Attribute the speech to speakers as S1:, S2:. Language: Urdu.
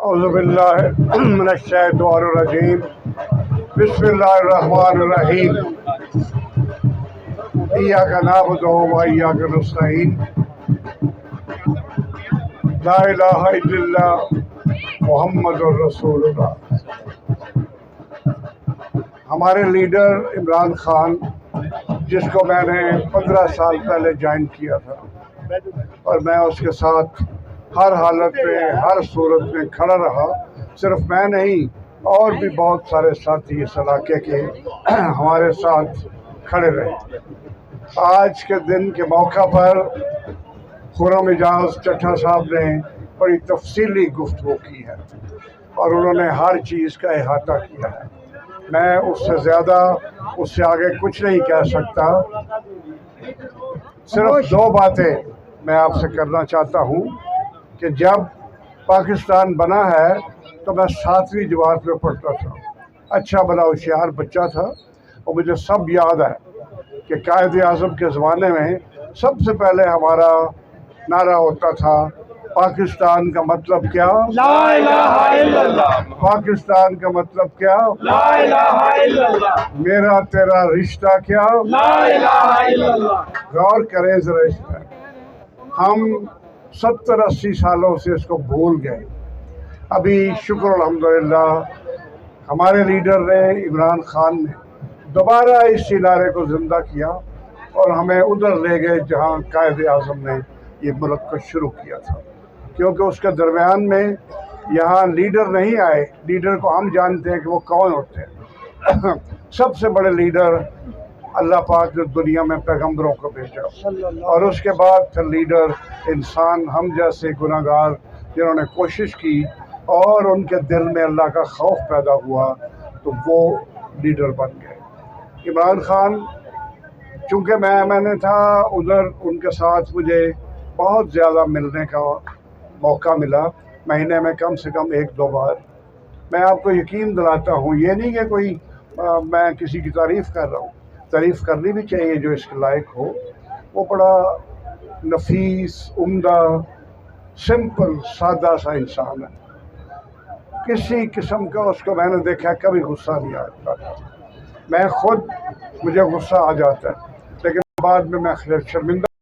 S1: اعوذ باللہ من الشیطان الرجیم بسم اللہ الرحمن الرحیم ایاک نعبد و ایاک نستعین لا الہ الا اللہ محمد الرسول اللہ۔ ہمارے لیڈر عمران خان، جس کو میں نے 15 سال پہلے جوائن کیا تھا اور میں اس کے ساتھ ہر حالت میں ہر صورت میں کھڑا رہا، صرف میں نہیں اور بھی بہت سارے ساتھی اس علاقے کے ہمارے ساتھ کھڑے رہے۔ آج کے دن کے موقع پر خرم اجاز چٹھا صاحب نے بڑی تفصیلی گفتگو کی ہے اور انہوں نے ہر چیز کا احاطہ کیا ہے۔ میں اس سے زیادہ اس سے آگے کچھ نہیں کہہ سکتا۔ صرف 2 باتیں میں آپ سے کرنا چاہتا ہوں کہ جب پاکستان بنا ہے تو میں 7ویں جماعت میں پڑھتا تھا، اچھا بڑا ہوشیار بچہ تھا، اور مجھے سب یاد ہے کہ قائد اعظم کے زمانے میں سب سے پہلے ہمارا نعرہ ہوتا تھا، پاکستان کا مطلب کیا؟
S2: لا الہ الا اللہ۔
S1: پاکستان کا مطلب کیا؟
S2: لا الہ الا اللہ۔
S1: میرا تیرا رشتہ کیا؟
S2: لا الہ الا اللہ۔
S1: غور کریں ذرا اس پر۔ ہم 70-80 سالوں سے اس کو بھول گئے۔ ابھی شکر الحمدللہ ہمارے لیڈر نے عمران خان نے دوبارہ اس ادارے کو زندہ کیا اور ہمیں ادھر لے گئے جہاں قائد اعظم نے یہ ملک کو شروع کیا تھا، کیونکہ اس کے درمیان میں یہاں لیڈر نہیں آئے۔ لیڈر کو ہم جانتے ہیں کہ وہ کون ہوتے ہیں۔ سب سے بڑے لیڈر اللہ پاک نے دنیا میں پیغمبروں کو بھیجا، اور اس کے بعد پھر لیڈر انسان ہم جیسے گناہگار جنہوں نے کوشش کی اور ان کے دل میں اللہ کا خوف پیدا ہوا تو وہ لیڈر بن گئے۔ عمران خان، چونکہ میں نے تھا ادھر، ان کے ساتھ مجھے بہت زیادہ ملنے کا موقع ملا، مہینے میں کم سے کم 1-2 بار۔ میں آپ کو یقین دلاتا ہوں، یہ نہیں کہ کوئی میں کسی کی تعریف کر رہا ہوں، تعریف کرنی بھی چاہیے جو اس کے لائق ہو۔ وہ بڑا نفیس، عمدہ، سمپل، سادہ سا انسان ہے۔ کسی قسم کا اس کو میں نے دیکھا کبھی غصہ نہیں آتا تھا۔ میں خود مجھے غصہ آ جاتا ہے، لیکن بعد میں شرمندہ